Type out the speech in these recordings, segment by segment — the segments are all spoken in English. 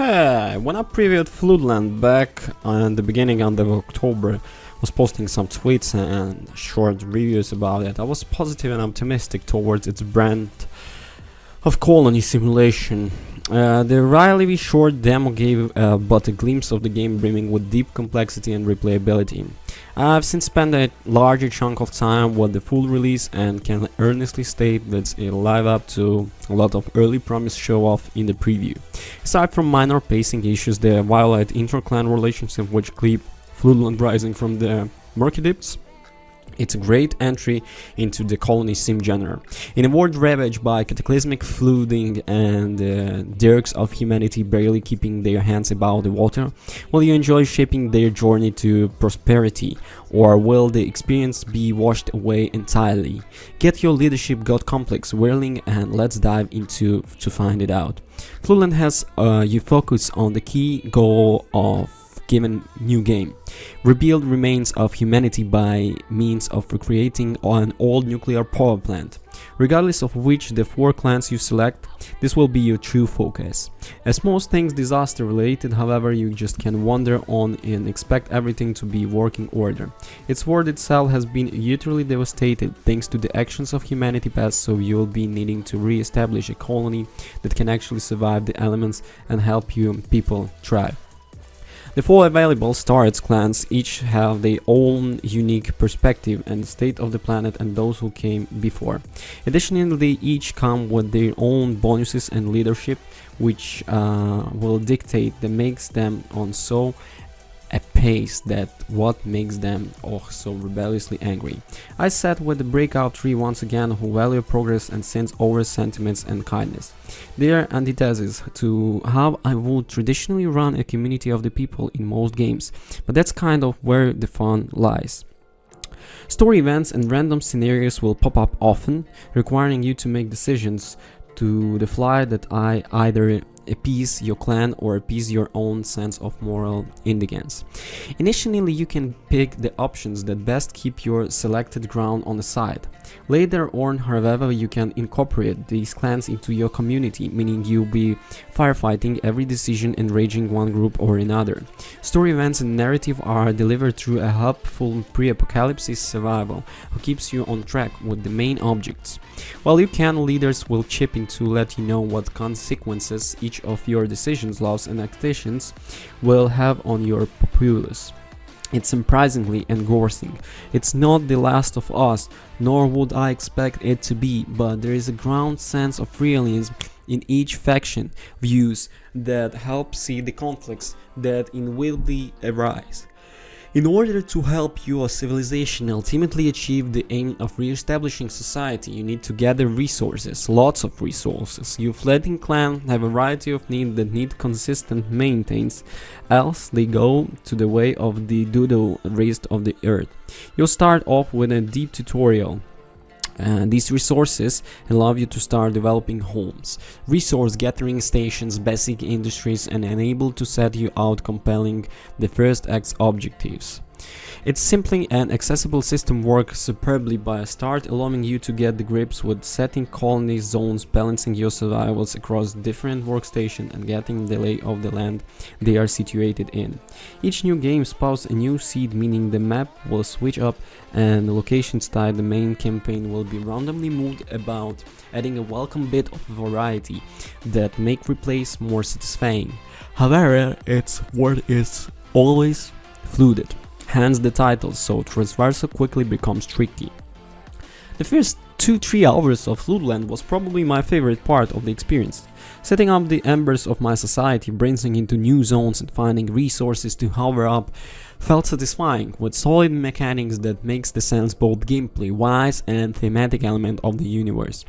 Hey, when I previewed Floodland back in the beginning of October, was posting some tweets and short reviews about it, I was positive and optimistic towards its brand of colony simulation. The relatively short demo gave but a glimpse of the game brimming with deep complexity and replayability. I've since spent a larger chunk of time with the full release and can earnestly state that it'll live up to a lot of early promise show-off in the preview. Aside from minor pacing issues, the violent inter-clan relationship which keep Floodland rising from the murky depths, it's a great entry into the colony sim genre. In a world ravaged by cataclysmic flooding and dirks of humanity barely keeping their hands above the water, will you enjoy shaping their journey to prosperity, or will the experience be washed away entirely? Get your leadership god complex whirling and let's dive into to find it out. Floodland has you focus on the key goal of given new game. Rebuild remains of humanity by means of recreating an old nuclear power plant. Regardless of which the 4 clans you select, this will be your true focus. As most things disaster related, however, you just can wander on and expect everything to be working order. Its world itself has been utterly devastated thanks to the actions of humanity past, so you'll be needing to re-establish a colony that can actually survive the elements and help you people thrive. The 4 available Starets clans each have their own unique perspective and the state of the planet and those who came before. Additionally, they each come with their own bonuses and leadership, which will dictate that makes them on so a pace that what makes them so rebelliously angry. I sat with the breakout 3 once again who value progress and sense over sentiments and kindness. They are antithesis to how I would traditionally run a community of the people in most games, but that's kind of where the fun lies. Story events and random scenarios will pop up often, requiring you to make decisions to the fly that either appease your clan or appease your own sense of moral indigence. Initially, you can pick the options that best keep your selected ground on the side. Later on, however, you can incorporate these clans into your community, meaning you'll be firefighting every decision enraging one group or another. Story events and narrative are delivered through a helpful pre-apocalypse survival who keeps you on track with the main objects. While you can, leaders will chip in to let you know what consequences each of your decisions, laws and actions will have on your populace. It's surprisingly engrossing. It's not The Last of Us, nor would I expect it to be, but there is a ground sense of realism in each faction views that help see the conflicts that inevitably arise. In order to help your civilization ultimately achieve the aim of re-establishing society, you need to gather resources, lots of resources. Your flooding clan have a variety of needs that need consistent maintenance, else they go to the way of the dodo rest of the earth. You'll start off with a deep tutorial. These resources allow you to start developing homes, resource gathering stations, basic industries, and enable to set you out compelling the first act's objectives. Its simply and accessible system works superbly by start allowing you to get the grips with setting colony zones, balancing your survivals across different workstations and getting the lay of the land they are situated in. Each new game spawns a new seed, meaning the map will switch up and the location style the main campaign will be randomly moved about, adding a welcome bit of variety that make replays more satisfying. However, its word is always flooded. Hence the title, so transversal quickly becomes tricky. The first 2-3 hours of Floodland was probably my favorite part of the experience. Setting up the embers of my society, branching into new zones and finding resources to power up felt satisfying, with solid mechanics that makes the sense both gameplay wise and thematic element of the universe.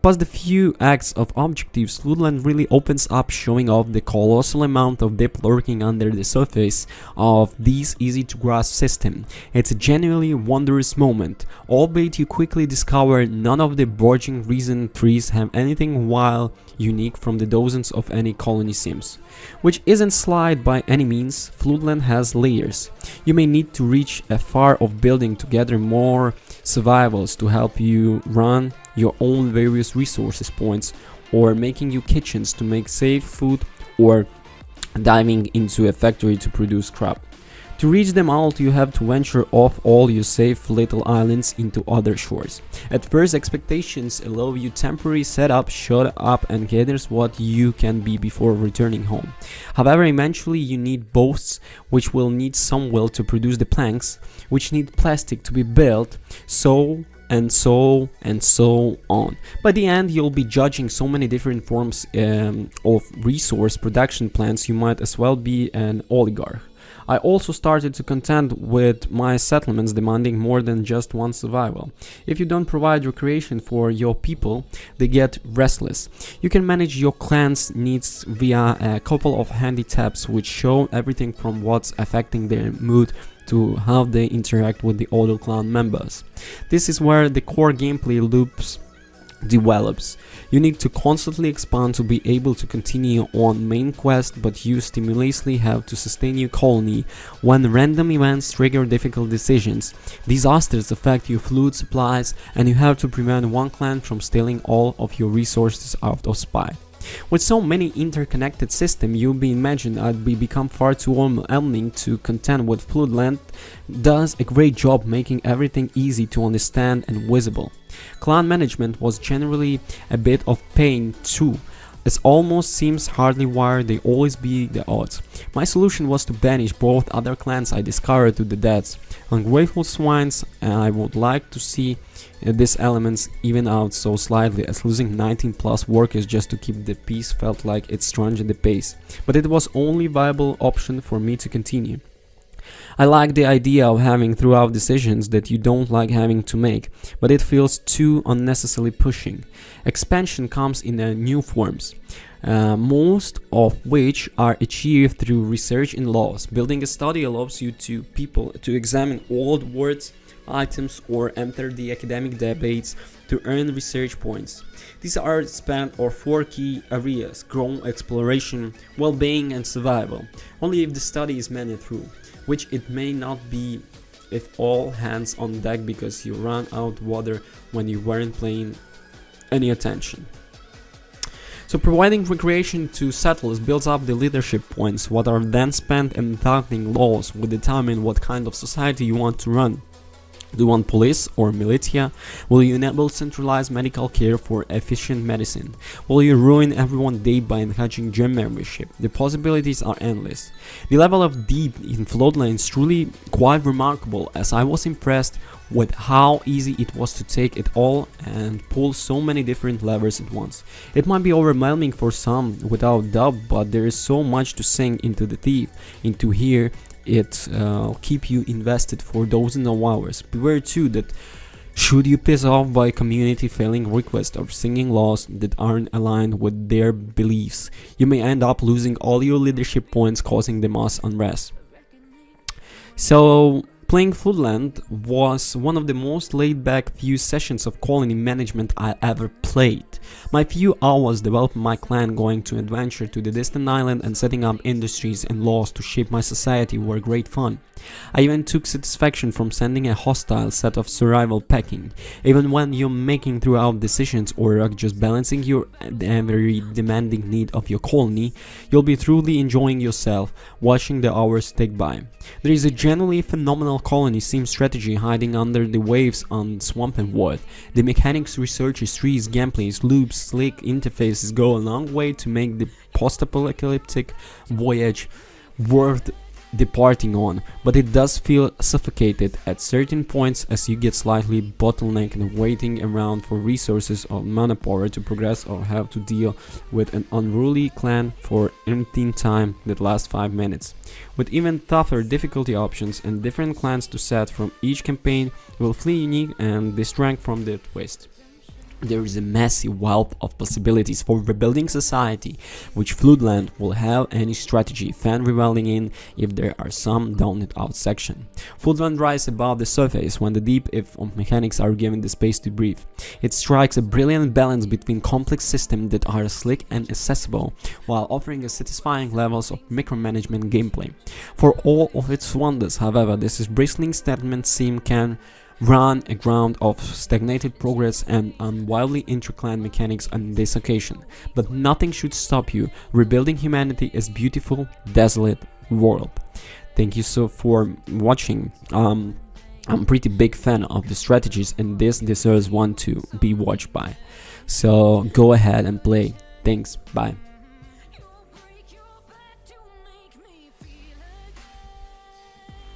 Plus the few acts of objectives, Floodland really opens up, showing off the colossal amount of depth lurking under the surface of this easy to grasp system. It's a genuinely wondrous moment, albeit you quickly discover none of the burgeoning recent trees have anything wild unique from the dozens of any colony sims. Which isn't slight by any means, Floodland has layers. You may need to reach a far off building to gather more survivals to help you run your own various resources points, or making you kitchens to make safe food, or diving into a factory to produce crab. To reach them out, you have to venture off all your safe little islands into other shores. At first, expectations allow you temporary setup, shut up and gathers what you can be before returning home. However, eventually you need boats, which will need some will to produce the planks, which need plastic to be built, so on. By the end, you'll be judging so many different forms of resource production plants, you might as well be an oligarch. I also started to contend with my settlements demanding more than just one survival. If you don't provide recreation for your people, they get restless. You can manage your clan's needs via a couple of handy tabs which show everything from what's affecting their mood to how they interact with the other clan members. This is where the core gameplay loops develops. You need to constantly expand to be able to continue on main quest, but you stimulously have to sustain your colony when random events trigger difficult decisions. Disasters affect your food supplies and you have to prevent one clan from stealing all of your resources out of spite. With so many interconnected systems, you'll be imagined I'd become far too overwhelming to contend with. Floodland does a great job making everything easy to understand and visible. Clan management was generally a bit of pain too. It almost seems hardly wired they always be the odds. My solution was to banish both other clans I discovered to the deaths. Ungrateful swines, and I would like to see these elements even out so slightly, as losing 19 plus workers just to keep the peace felt like it strengthened the pace. But it was only viable option for me to continue. I like the idea of having throughout decisions that you don't like having to make, but it feels too unnecessarily pushing. Expansion comes in new forms, most of which are achieved through research in laws. Building a study allows you to examine old words, items, or enter the academic debates to earn research points. These are spent on 4 key areas: growth, exploration, well-being, and survival. Only if the study is managed through, which it may not be if all hands on deck because you ran out of water when you weren't paying any attention. So providing recreation to settlers builds up the leadership points, what are then spent in adopting laws will determine what kind of society you want to run. Do you want police or militia? Will you enable centralized medical care for efficient medicine? Will you ruin everyone's day by encouraging gym membership? The possibilities are endless. The level of depth in Floodland is truly quite remarkable, as I was impressed with how easy it was to take it all and pull so many different levers at once. It might be overwhelming for some, without doubt, but there is so much to sink into the deep, into here. It keep you invested for dozens of hours. Beware too that should you piss off by community failing requests or singing laws that aren't aligned with their beliefs, you may end up losing all your leadership points, causing the mass unrest. So playing Floodland was one of the most laid-back few sessions of colony management I ever played. My few hours developing my clan, going to adventure to the distant island and setting up industries and laws to shape my society were great fun. I even took satisfaction from sending a hostile set of survival packing. Even when you're making throughout decisions or just balancing your every demanding need of your colony, you'll be truly enjoying yourself watching the hours tick by. There is a genuinely phenomenal colony sim strategy hiding under the waves on Swamp and World. The mechanics, researches, trees, gameplays, loops, slick interfaces go a long way to make the post-apocalyptic voyage worth departing on, but it does feel suffocated at certain points as you get slightly bottlenecked and waiting around for resources or manpower to progress, or have to deal with an unruly clan for emptying time that lasts 5 minutes. With even tougher difficulty options and different clans to set from each campaign will feel unique and distract from the twist. There is a massive wealth of possibilities for rebuilding society, which Floodland will have any strategy fan reveling in if there are some down and out section. Floodland rises above the surface when the deep if of mechanics are given the space to breathe. It strikes a brilliant balance between complex systems that are slick and accessible, while offering a satisfying levels of micromanagement gameplay. For all of its wonders, however, this is bristling settlement sim can run aground of stagnated progress and wildly interclan mechanics on this occasion, but nothing should stop you rebuilding humanity as beautiful, desolate world. Thank you so for watching. I'm a pretty big fan of the strategies, and this deserves one to be watched by. So go ahead and play. Thanks, bye.